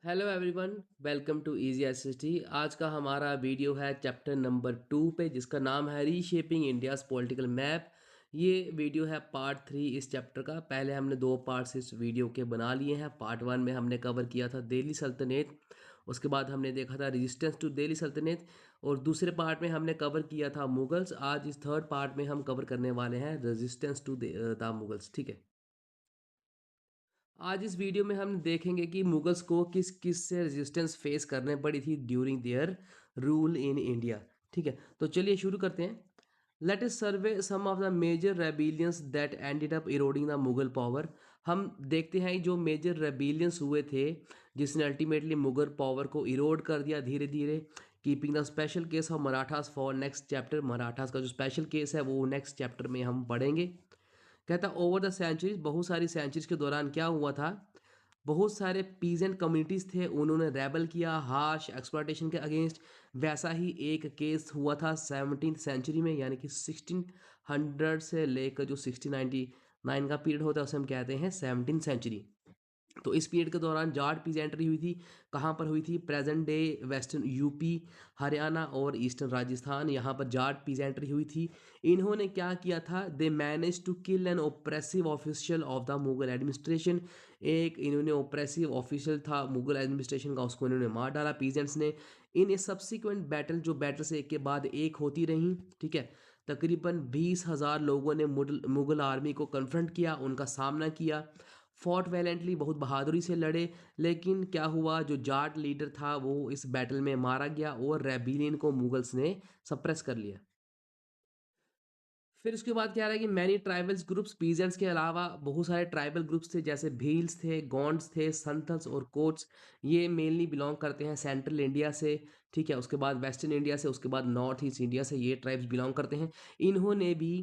Hello everyone, welcome to easy SST. आज का हमारा वीडियो है चैप्टर नंबर 2 पे, जिसका नाम है रीशेपिंग इंडियाज़ पॉलिटिकल मैप। ये वीडियो है पार्ट 3 इस चैप्टर का। पहले हमने दो पार्ट्स इस वीडियो के बना लिए हैं। पार्ट 1 में हमने कवर किया था दिल्ली सल्तनत, उसके बाद हमने देखा था रेजिस्टेंस टू दिल्ली सल्तनत, और दूसरे पार्ट में हमने कवर किया था मुगल्स। आज इस थर्ड पार्ट में हम कवर करने वाले हैं रेजिस्टेंस टू द मुगल्स। ठीक है। आज इस वीडियो में हम देखेंगे कि मुगल्स को किस किस से रेजिस्टेंस फेस करने पड़ी थी during their rule in India. ठीक है, तो चलिए शुरू करते हैं। Let us survey some of the major rebellions that ended up eroding the Mughal power. हम देखते हैं जो मेजर रेबिलियंस हुए थे जिसने अल्टीमेटली मुगल पावर को इरोड कर दिया धीरे धीरे। Keeping the special case of Marathas for next chapter. Marathas का जो स्पेशल केस है वो नेक्स्ट चैप्टर में हम पढ़ेंगे। कहता ओवर द सेंचुरीज, बहुत सारी सेंचुरीज के दौरान क्या हुआ था, बहुत सारे पीजेंट कम्युनिटीज़ थे, उन्होंने रेबल किया हार्श एक्सप्लॉयटेशन के अगेंस्ट। वैसा ही एक केस हुआ था 17th सेंचुरी में, यानी कि 1600 से लेकर जो 1699 का पीरियड होता है उसे हम कहते हैं 17th सेंचुरी। तो इस पीरियड के दौरान जाट पीजेंट्री हुई थी। कहाँ पर हुई थी? Present day western UP, Haryana और ईस्टर्न राजस्थान, यहाँ पर जाट पीजेंट्री हुई थी। इन्होंने क्या किया था? They managed to kill an oppressive official of the Mughal administration. एक इन्होंने ओप्रेसिव ऑफिशियल था मुगल एडमिनिस्ट्रेशन का, उसको इन्होंने मार डाला पीजेंट्स ने। इन ए सब्सिक्वेंट बैटल, जो बैटल्स एक के बाद एक होती रहीं, ठीक है, तकरीबन 20,000 लोगों ने मुगल आर्मी को कन्फ्रंट किया, उनका सामना किया, फॉट वैलेंटली, बहुत बहादुरी से लड़े। लेकिन क्या हुआ, जो जाट लीडर था वो इस बैटल में मारा गया और रेबिलियन को मुगल्स ने सप्रेस कर लिया। फिर उसके बाद क्या रहा कि मैनी ट्राइबल्स ग्रुप्स, पीजेंट्स के अलावा बहुत सारे ट्राइबल ग्रुप्स थे, जैसे भील्स थे, गोंड्स थे, संथल्स और कोट्स। ये मेनली बिलोंग करते हैं सेंट्रल इंडिया से। ठीक है, उसके बाद वेस्टर्न इंडिया से, उसके बाद नॉर्थ ईस्ट इंडिया से ये ट्राइब्स बिलोंग करते हैं। इन्होंने भी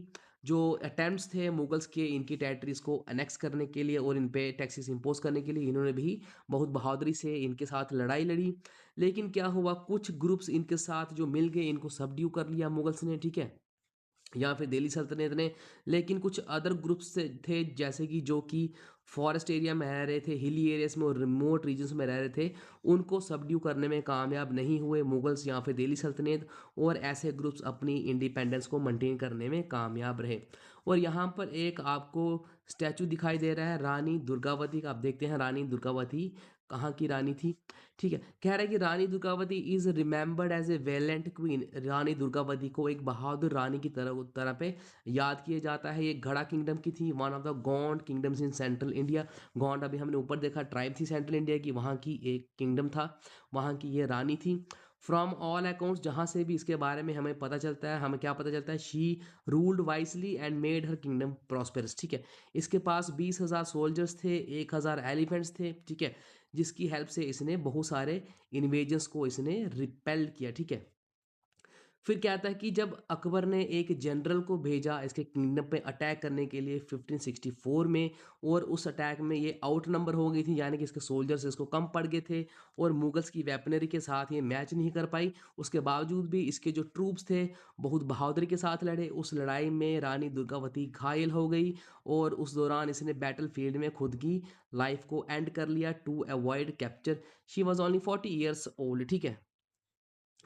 जो अटेम्प्ट्स थे मुगल्स के इनकी टेरिटरीज को अनेक्स करने के लिए और इन पे टैक्सेस इंपोज करने के लिए, इन्होंने भी बहुत बहादुरी से इनके साथ लड़ाई लड़ी। लेकिन क्या हुआ, कुछ ग्रुप्स इनके साथ जो मिल गए, इनको सबड्यू कर लिया मुगल्स ने। ठीक है, या फिर दिल्ली सल्तनत ने। लेकिन कुछ अदर ग्रुप्स थे, जैसे कि जो कि फॉरेस्ट एरिया में रह रहे थे, हिली एरियाज में और रिमोट रीजन्स में रह रहे थे, उनको सबड्यू करने में कामयाब नहीं हुए मुगल्स या फिर दिल्ली सल्तनत। और ऐसे ग्रुप्स अपनी इंडिपेंडेंस को मेंटेन करने में कामयाब रहे। और यहाँ पर एक आपको स्टैचू दिखाई दे रहा है रानी दुर्गावती का। आप देखते हैं रानी दुर्गावती कहाँ की रानी थी। ठीक है, कह रहा है कि Rani Durgavati is remembered as a valiant queen. Rani Durgavati को एक बहादुर रानी की तरह तरह पे याद किया जाता है। ये गढ़ा किंगडम की थी, one of the Gond kingdoms in central India. Gond अभी हमने ऊपर देखा ट्राइब थी सेंट्रल इंडिया की, वहाँ की एक किंगडम था, वहाँ की ये रानी थी। फ्रॉम ऑल अकाउंट्स, जहाँ से भी इसके बारे में हमें पता चलता है, हमें क्या पता चलता है, she ruled wisely and made her kingdom prosperous. ठीक है, इसके पास 20,000 सोल्जर्स थे, 1,000 एलिफेंट्स थे। ठीक है, जिसकी हेल्प से इसने बहुत सारे इन्वेजन्स को इसने रिपेल किया। ठीक है, फिर क्या था कि जब अकबर ने एक जनरल को भेजा इसके किंगडम पे अटैक करने के लिए 1564 में, और उस अटैक में ये आउट नंबर हो गई थी, यानी कि इसके सोल्जर्स इसको कम पड़ गए थे और मुगल्स की वेपनरी के साथ ये मैच नहीं कर पाई। उसके बावजूद भी इसके जो ट्रूप्स थे बहुत बहादुरी के साथ लड़े। उस लड़ाई में रानी दुर्गावती घायल हो गई और उस दौरान इसने बैटल फील्ड में खुद की लाइफ को एंड कर लिया to avoid capture. She was only 40 years old. ठीक है,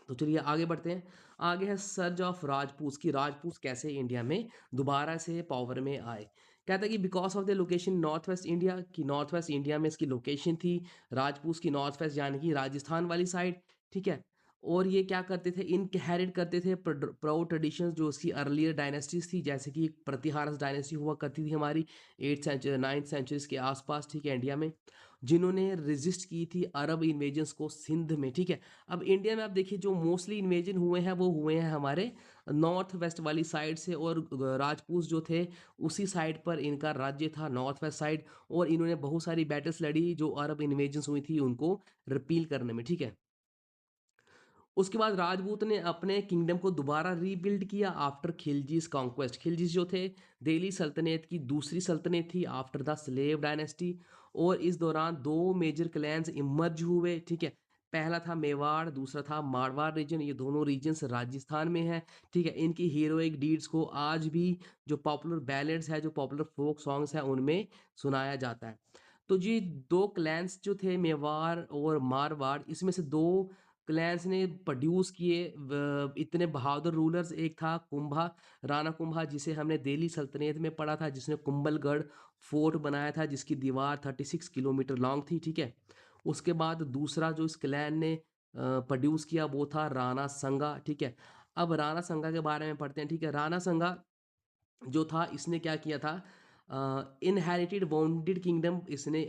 तो चलिए आगे बढ़ते हैं। आगे है सर्ज ऑफ राजपूत की, राजपूत कैसे इंडिया में दोबारा से पावर में आए। कहता है कि because of the location north west India, की नॉर्थ वेस्ट इंडिया में इसकी लोकेशन थी। राजपूत की नॉर्थ वेस्ट यानी कि राजस्थान वाली साइड। ठीक है, और ये क्या करते थे, इनहेरिट करते थे प्राउड ट्रेडिशंस जो उसकी अर्लियर डायनेस्टीज थी, जैसे कि प्रतिहारस डायनेस्टी हुआ करती थी हमारी 8th सेंचुरी 9th सेंचुरीज के आसपास। ठीक है, इंडिया में जिन्होंने रेजिस्ट की थी अरब इन्वेजन्स को सिंध में। ठीक है, अब इंडिया में आप देखिए जो मोस्टली इन्वेजन हुए हैं वो हुए हैं हमारे नॉर्थ वेस्ट वाली साइड से, और राजपूत जो थे उसी साइड पर इनका राज्य था, नॉर्थ वेस्ट साइड। और इन्होंने बहुत सारी बैटल्स लड़ी जो अरब इन्वेजन्स हुई थी उनको रिपील करने में। ठीक है, उसके बाद राजपूत ने अपने किंगडम को दोबारा रीबिल्ड किया आफ्टर खिलजीज कॉन्क्वेस्ट। खिलजीज जो थे दिल्ली सल्तनत की दूसरी सल्तनत थी आफ्टर द स्लेव डायनेस्टी। और इस दौरान दो मेजर क्लैंस इमर्ज हुए। ठीक है, पहला था मेवाड़, दूसरा था मारवाड़ रीजन। ये दोनों रीजन्स राजस्थान में है। ठीक है, इनकी हीरोइक डीड्स को आज भी जो पॉपुलर बैलेड्स है, जो पॉपुलर फोक सॉन्ग्स हैं, उनमें सुनाया जाता है। तो ये 2 क्लैन्स जो थे मेवाड़ और मारवाड़, इसमें से 2 क्लैन्स ने प्रोड्यूस किए इतने बहादुर रूलर्स। एक था कुंभा, राणा कुंभा, जिसे हमने दिल्ली सल्तनत में पढ़ा था, जिसने कुंभलगढ़ फोर्ट बनाया था, जिसकी दीवार 36 किलोमीटर लॉन्ग थी, ठीक है। उसके बाद दूसरा जो इस क्लैन ने प्रोड्यूस किया वो था राणा संगा, ठीक है। अब राणा संगा के बारे में पढ़ते हैं, ठीक है। राणा संगा जो था, इसने क्या किया था, इनहेरिटेड वाउंडेड किंगडम इसने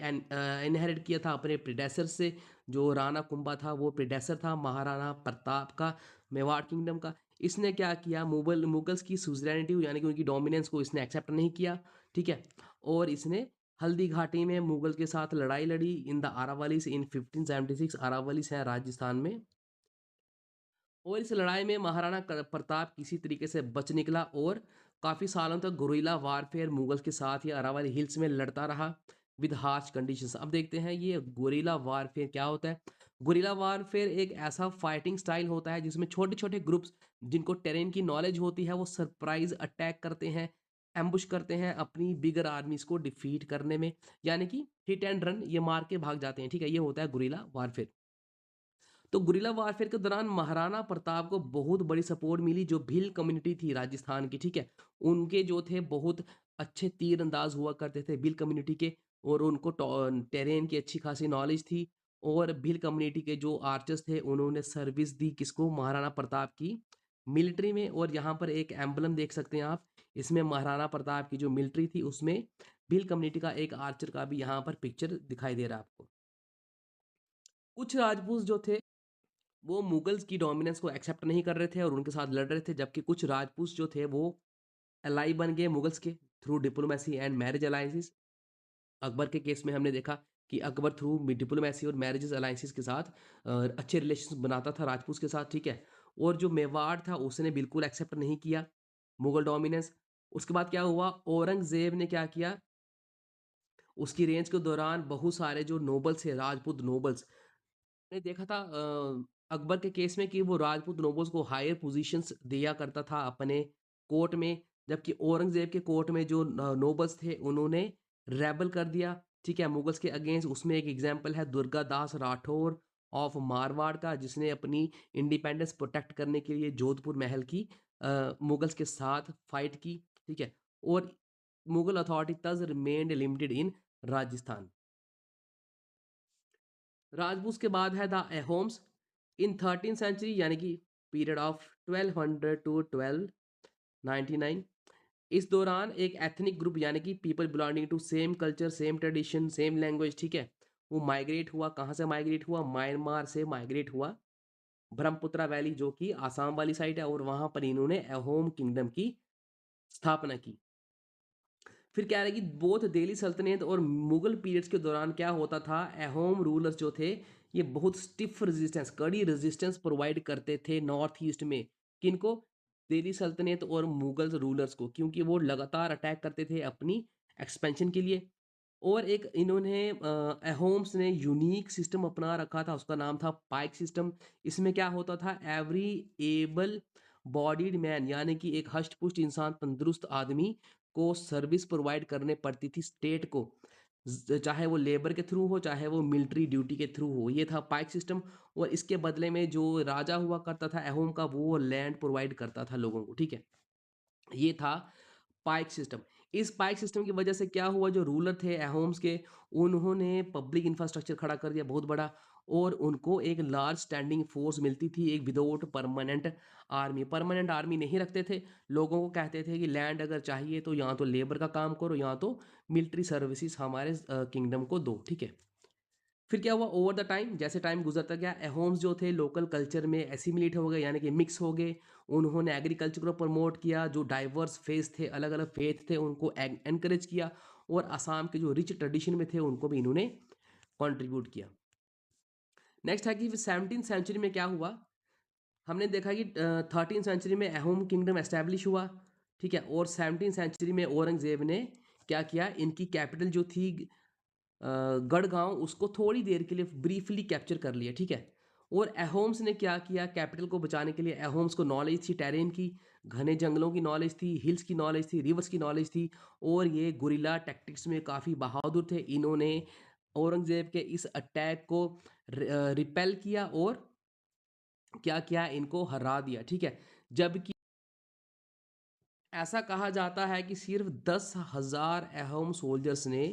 इनहेरिट किया था अपने प्रेडेसर से। जो राणा कुंभा था वो प्रेडेसर था महाराणा प्रताप का, मेवाड़ किंगडम का। इसने क्या किया, मुगल्स की सुजरैनिटी यानी कि उनकी डोमिनेंस को इसने एक्सेप्ट नहीं किया, ठीक है। और इसने हल्दी घाटी में मुगल के साथ लड़ाई लड़ी इन द अरावलीज इन 1576। अरावलीज है राजस्थान में। और इस लड़ाई में महाराणा प्रताप किसी तरीके से बच निकला और काफ़ी सालों तक गुरिल्ला वारफेयर मुगल के साथ या अरावली हिल्स में लड़ता रहा विद हार्श कंडीशंस। अब देखते हैं ये गुरिल्ला वारफेयर क्या होता है। गुरिल्ला वारफेयर एक ऐसा फाइटिंग स्टाइल होता है जिसमें छोटे छोटे ग्रुप्स जिनको टेरेन की नॉलेज होती है वो सरप्राइज अटैक करते हैं, एम्बुश करते हैं अपनी बिगर आर्मीज को डिफीट करने में, यानी कि हिट एंड रन, ये मार के भाग जाते हैं, ठीक है। ये होता है गुरिल्ला वारफेयर। तो गुरिल्ला वारफेयर के दौरान महाराणा प्रताप को बहुत बड़ी सपोर्ट मिली। जो भील कम्युनिटी थी राजस्थान की, ठीक है, उनके जो थे बहुत अच्छे तीर अंदाज हुआ करते थे भील कम्युनिटी के, और उनको टेरेन की अच्छी खासी नॉलेज थी। और भील कम्युनिटी के जो आर्चर्स थे उन्होंने सर्विस दी किसको, महाराणा प्रताप की मिलिट्री में। और यहाँ पर एक एम्बलम देख सकते हैं आप, इसमें महाराणा प्रताप की जो मिलिट्री थी उसमें भील कम्युनिटी का एक आर्चर का भी यहाँ पर पिक्चर दिखाई दे रहा है आपको। कुछ राजपूत जो थे वो मुगल्स की डोमिनेंस को एक्सेप्ट नहीं कर रहे थे और उनके साथ लड़ रहे थे, जबकि कुछ राजपूत जो थे वो अलाई बन गए मुगल्स के through diplomacy and marriage alliances. Akbar के केस में हमने देखा कि अकबर थ्रू डिप्लोमेसी और मैरिजेस अलायंसेस के साथ अच्छे रिलेशन बनाता था राजपूत के साथ, ठीक है। और जो मेवाड़ था उसने बिल्कुल एक्सेप्ट नहीं किया मुगल डोमिनेंस। उसके बाद क्या हुआ, औरंगजेब ने क्या किया, उसकी रेंज के दौरान बहुत सारे जो नोबल्स थे, राजपूत नोबल्स ने देखा था अकबर के केस में कि वो राजपूत नोबल्स को हायर पोजीशंस दिया करता था अपने कोर्ट में, जबकि औरंगजेब के कोर्ट में जो नोबल्स थे उन्होंने रेबल कर दिया, ठीक है, मुगल्स के अगेंस्ट। उसमें एक एग्जांपल है दुर्गा दास राठौर ऑफ मारवाड़ का, जिसने अपनी इंडिपेंडेंस प्रोटेक्ट करने के लिए जोधपुर महल की मुगल्स के साथ फाइट की, ठीक है। और मुगल अथॉरिटी तज रिमेन्ड लिमिटेड इन राजस्थान। राजपूत के बाद है द एहोम्स इन 13 सेंचुरी, यानी कि पीरियड ऑफ 1200 टू 1299। इस दौरान एक एथनिक ग्रुप यानी कि people belonging to same culture same tradition same language, ठीक है, वो माइग्रेट हुआ। कहाँ से माइग्रेट हुआ, म्यांमार से माइग्रेट हुआ, ब्रह्मपुत्रा वैली जो कि आसाम वाली साइड है, और वहां पर इन्होंने अहोम किंगडम की स्थापना की। फिर क्या है कि बोथ दिल्ली सल्तनत और मुगल पीरियड्स के दौरान क्या होता था, अहोम रूलर्स जो थे ये बहुत स्टिफ रेजिस्टेंस, कड़ी रेजिस्टेंस प्रोवाइड करते थे नॉर्थ ईस्ट में। किनको, दिल्ली सल्तनत और मुगल रूलर्स को, क्योंकि वो लगातार अटैक करते थे अपनी एक्सपेंशन के लिए। और एक इन्होंने अहोम्स ने यूनिक सिस्टम अपना रखा था, उसका नाम था पाइक सिस्टम। इसमें क्या होता था, एवरी एबल बॉडीड मैन यानी कि एक हष्ट पुष्ट इंसान, तंदुरुस्त आदमी को सर्विस प्रोवाइड करने पड़ती थी स्टेट को, चाहे वो लेबर के थ्रू हो चाहे वो मिलिट्री ड्यूटी के थ्रू हो। ये था पाइक सिस्टम। और इसके बदले में जो राजा हुआ करता था अहोम का, वो लैंड प्रोवाइड करता था लोगों को, ठीक है। ये था पाइक सिस्टम। इस पाइक सिस्टम की वजह से क्या हुआ, जो रूलर थे अहोम्स के, उन्होंने पब्लिक इंफ्रास्ट्रक्चर खड़ा कर दिया बहुत बड़ा, और उनको एक लार्ज स्टैंडिंग फोर्स मिलती थी, एक without permanent army. Permanent army नहीं रखते थे, लोगों को कहते थे कि लैंड अगर चाहिए तो यहाँ तो लेबर का काम करो, यहाँ तो मिलिट्री सर्विसेज हमारे किंगडम को दो, ठीक है। फिर क्या हुआ, ओवर द टाइम जैसे टाइम गुजरता गया, अहोम्स जो थे लोकल कल्चर में एसिमिलेट हो गए, यानी कि मिक्स हो गए। उन्होंने एग्रीकल्चर को प्रमोट किया, जो डाइवर्स फेस थे, अलग अलग फेथ थे, उनको एनकरेज किया। और असम के जो रिच ट्रेडिशन में थे उनको भी इन्होंने कंट्रीब्यूट किया। नेक्स्ट है कि 17th सेंचुरी में क्या हुआ, हमने देखा कि 13 सेंचुरी में अहोम किंगडम एस्टेब्लिश हुआ, ठीक है। और 17th सेंचुरी में औरंगजेब ने क्या किया, इनकी कैपिटल जो थी गढ़गांव, उसको थोड़ी देर के लिए ब्रीफली कैप्चर कर लिया, ठीक है। और अहोम्स ने क्या किया, कैपिटल को बचाने के लिए, अहोम्स को नॉलेज थी टेरेन की, घने जंगलों की नॉलेज थी, हिल्स की नॉलेज थी, रिवर्स की नॉलेज थी, और ये गुरिल्ला टैक्टिक्स में काफ़ी बहादुर थे। इन्होंने औरंगजेब के इस अटैक को रिपेल किया और क्या किया, इनको हरा दिया, ठीक है। जबकि ऐसा कहा जाता है कि सिर्फ 10,000 अहोम सोल्जर्स ने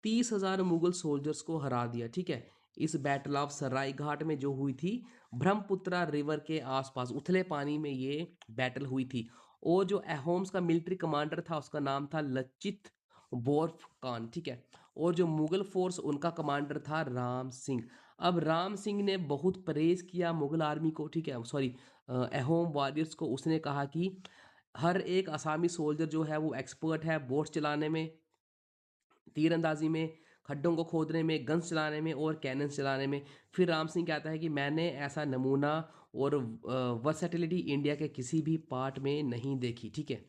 30,000 मुगल सोल्जर्स को हरा दिया, ठीक है। इस बैटल ऑफ सराय घाट में जो हुई थी, ब्रह्मपुत्रा रिवर के आसपास उथले पानी में ये बैटल हुई थी। और जो अहोम्स का मिलिट्री कमांडर था उसका नाम था लचित बोरफुकान, ठीक है। और जो मुगल फोर्स उनका कमांडर था राम सिंह। अब राम सिंह ने बहुत प्रेज किया मुगल आर्मी को, ठीक है, सॉरी अहोम वॉरियर्स को। उसने कहा कि हर एक आसामी सोल्जर जो है वो एक्सपर्ट है बोट चलाने में, तीरंदाजी में, खड्डों को खोदने में, गन्स चलाने में और कैनन्स चलाने में। फिर राम सिंह कहता है कि मैंने ऐसा नमूना और वर्सेटिलिटी इंडिया के किसी भी पार्ट में नहीं देखी, ठीक है।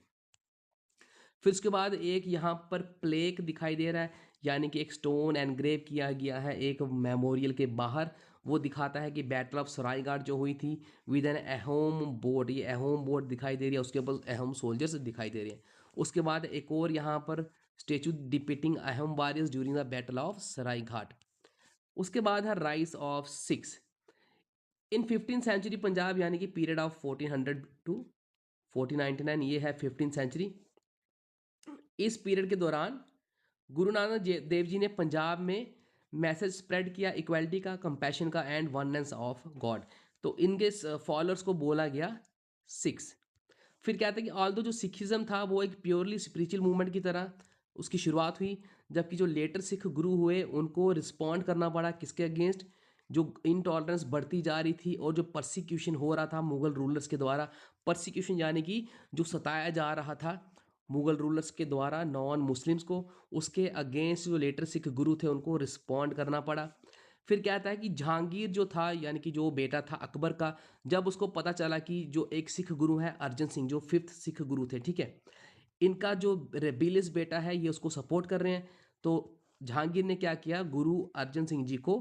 फिर उसके बाद एक यहाँ पर प्लेक दिखाई दे रहा है, यानी कि एक स्टोन एनग्रेव किया गया है एक मेमोरियल के बाहर। वो दिखाता है कि बैटल ऑफ सरायघाट जो हुई थी विद एन अहोम बोर्ड, ये अहोम बोर्ड दिखाई दे रही है, उसके ऊपर अहोम सोल्जर्स दिखाई दे रहे हैं। उसके बाद एक और यहाँ पर statue depicting Ahom warriors during the battle of Saraighat. उसके बाद है rise of Sikhs in 15th century Punjab, यानी कि पीरियड ऑफ 1400 टू 1499, ये है 15th सेंचुरी। इस पीरियड के दौरान गुरु नानक देव जी ने पंजाब में मैसेज स्प्रेड किया इक्वालिटी का, कंपैशन का एंड वननेस ऑफ गॉड। तो इनके फॉलोअर्स को बोला गया सिक्स। फिर कहते हैं कि ऑल्दो जो सिखिज्म था वो एक प्योरली स्पिरिचुअल मूवमेंट की तरह उसकी शुरुआत हुई, जबकि जो लेटर सिख गुरु हुए उनको रिस्पॉन्ड करना पड़ा किसके अगेंस्ट, जो इनटॉलरेंस बढ़ती जा रही थी और जो परसिक्यूशन हो रहा था मुगल रूलर्स के द्वारा। परसिक्यूशन यानी कि जो सताया जा रहा था मुगल रूलर्स के द्वारा नॉन मुस्लिम्स को, उसके अगेंस्ट जो लेटर सिख गुरु थे उनको रिस्पॉन्ड करना पड़ा। फिर कहता है कि जहांगीर जो था, यानी कि जो बेटा था अकबर का, जब उसको पता चला कि जो एक सिख गुरु है अर्जन सिंह, जो 5th सिख गुरु थे, ठीक है, इनका जो रेबिलियस बेटा है ये उसको सपोर्ट कर रहे हैं, तो जहांगीर ने क्या किया, गुरु अर्जन सिंह जी को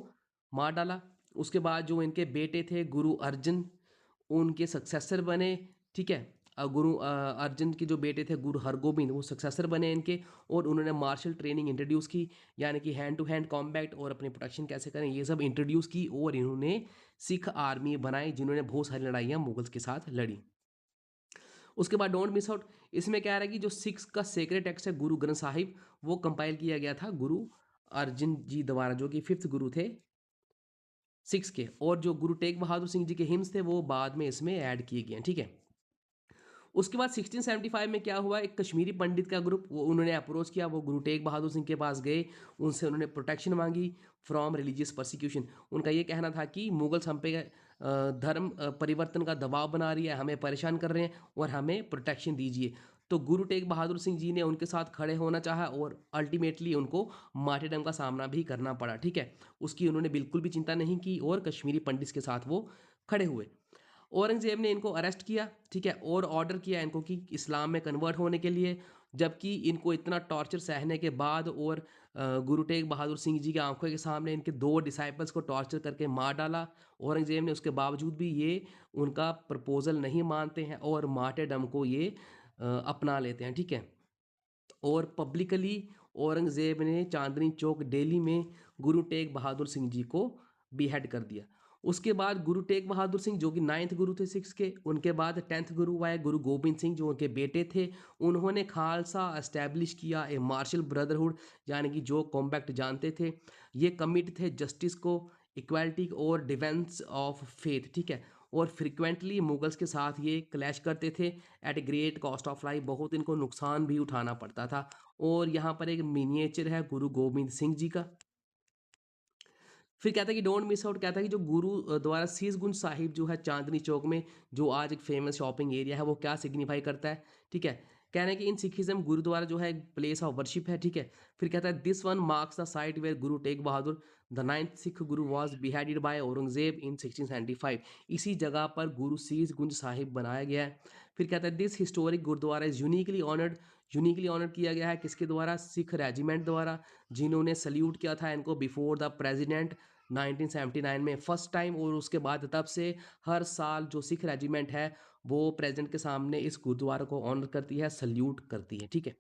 मार डाला। उसके बाद जो इनके बेटे थे गुरु अर्जन, उनके सक्सेसर बने, ठीक है। गुरु अर्जन के जो बेटे थे गुरु हरगोबिंद, वो सक्सेसर बने इनके, और उन्होंने मार्शल ट्रेनिंग इंट्रोड्यूस की, यानी कि हैंड टू हैंड कॉम्बैट और अपनी प्रोटेक्शन कैसे करें ये सब इंट्रोड्यूस की। और इन्होंने सिख आर्मी बनाई जिन्होंने बहुत सारी लड़ाइयाँ मुगल्स के साथ लड़ी। उसके बाद डोंट मिस आउट, इसमें क्या रहा है कि जो सिक्स का सेक्रेट टेक्स्ट है गुरु ग्रंथ साहिब, वो कंपाइल किया गया था गुरु अर्जन जी द्वारा, जो कि 5th गुरु थे सिक्स के। और जो गुरु तेग बहादुर सिंह जी के हिम्स थे वो बाद में इसमें ऐड किए गए हैं, ठीक है। उसके बाद 1675 में क्या हुआ, एक कश्मीरी पंडित का ग्रुप, वो उन्होंने अप्रोच किया, वो गुरु तेग बहादुर सिंह के पास गए, उनसे उन्होंने प्रोटेक्शन मांगी फ्रॉम रिलीजियस परसिक्यूशन। उनका ये कहना था कि मुगल्स हम पे धर्म परिवर्तन का दबाव बना रही है, हमें परेशान कर रहे हैं और हमें प्रोटेक्शन दीजिए। तो गुरु तेग बहादुर सिंह जी ने उनके साथ खड़े होना चाहा और अल्टीमेटली उनको मार्टेडम का सामना भी करना पड़ा, ठीक है। उसकी उन्होंने बिल्कुल भी चिंता नहीं की और कश्मीरी पंडित के साथ वो खड़े हुए। औरंगजेब ने इनको अरेस्ट किया, ठीक है, और ऑर्डर किया इनको कि इस्लाम में कन्वर्ट होने के लिए। जबकि इनको इतना टॉर्चर सहने के बाद और गुरु तेग बहादुर सिंह जी की आंखों के सामने इनके 2 डिसाइपल्स को टॉर्चर करके मार डाला औरंगजेब ने, उसके बावजूद भी ये उनका प्रपोजल नहीं मानते हैं और मार्टेरडम को ये अपना लेते हैं, ठीक है। और पब्लिकली औरंगजेब ने चांदनी चौक दिल्ली में गुरु तेग बहादुर सिंह जी को बीहेड कर दिया। उसके बाद गुरु तेग बहादुर सिंह जो कि 9th गुरु थे सिक्स के, उनके बाद 10th गुरु आए गुरु गोबिंद सिंह जो उनके बेटे थे। उन्होंने खालसा एस्टैब्लिश किया, ए मार्शल ब्रदरहुड, यानी कि जो कॉम्बैक्ट जानते थे। ये कमिट थे जस्टिस को, इक्वालिटी और डिफेंस ऑफ फेथ, ठीक है। और फ्रिक्वेंटली मुगल्स के साथ ये क्लैश करते थे at a great cost of life, बहुत इनको नुकसान भी उठाना पड़ता था। और यहाँ पर एक मिनिएचर है गुरु गोबिंद सिंह जी का। फिर कहता है कि डोंट मिस आउट, कहता है कि जो गुरु द्वारा शीशगंज साहिब जो है चांदनी चौक में, जो आज एक फेमस शॉपिंग एरिया है, वो क्या सिग्निफाई करता है, ठीक है। कहना है कि इन सिखिज्म गुरुद्वारा जो है एक प्लेस ऑफ वर्शिप है, ठीक है। फिर कहता है this one marks the site where Guru Tegh Bahadur the 9th Sikh guru was beheaded by Aurangzeb in 1675। इसी जगह पर गुरु शीशगंज साहिब बनाया गया है। फिर कहता है this historic gurdwara is uniquely honoured किया गया है किसके द्वारा, सिख रेजिमेंट द्वारा, जिन्होंने सल्यूट किया था इनको बिफोर द प्रेसिडेंट 1979 में फर्स्ट टाइम। और उसके बाद तब से हर साल जो सिख रेजिमेंट है वो प्रेसिडेंट के सामने इस गुरुद्वारा को ऑनर करती है, सल्यूट करती है, ठीक है।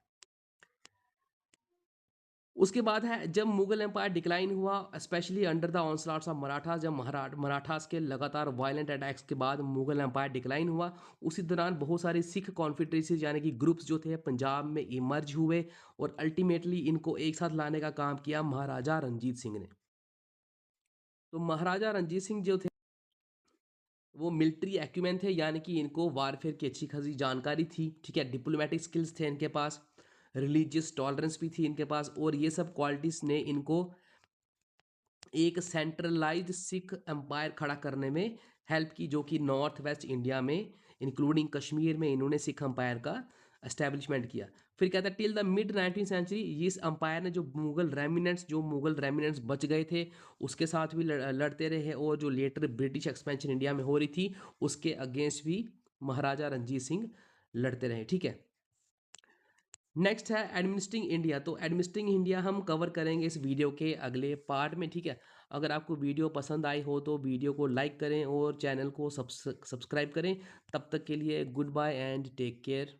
उसके बाद है जब मुगल एम्पायर डिक्लाइन हुआ specially under the onslaughts of Marathas, जब मराठास के लगातार वायलेंट अटैक्स के बाद मुगल एम्पायर डिक्लाइन हुआ, उसी दौरान बहुत सारे सिख कॉन्फेडरेसीज यानी कि ग्रुप्स जो थे पंजाब में इमर्ज हुए और अल्टीमेटली इनको एक साथ लाने का काम किया महाराजा रंजीत सिंह ने। तो महाराजा रंजीत सिंह जो थे वो मिलिट्री एक्यूमेन थे, यानी कि इनको वारफेयर की अच्छी खासी जानकारी थी, ठीक है, डिप्लोमेटिक स्किल्स थे इनके पास, रिलीजियस टॉलरेंस भी थी इनके पास, और ये सब क्वालिटीज़ ने इनको एक सेंट्रलाइज्ड सिख एम्पायर खड़ा करने में हेल्प की, जो कि नॉर्थ वेस्ट इंडिया में इंक्लूडिंग कश्मीर में इन्होंने सिख एम्पायर का एस्टेब्लिशमेंट किया। फिर कहता है till the mid 19th century इस एम्पायर ने जो मुगल रेमिनेंट्स बच गए थे उसके साथ भी लड़ते रहे, और जो लेटर ब्रिटिश एक्सपेंशन इंडिया में हो रही थी उसके अगेंस्ट भी महाराजा रंजीत सिंह लड़ते रहे, ठीक है। नेक्स्ट है एडमिनिस्ट्रिंग इंडिया। तो एडमिनिस्ट्रिंग इंडिया हम कवर करेंगे इस वीडियो के अगले पार्ट में, ठीक है। अगर आपको वीडियो पसंद आई हो तो वीडियो को लाइक करें और चैनल को सब्सक्राइब करें। तब तक के लिए goodbye and take care.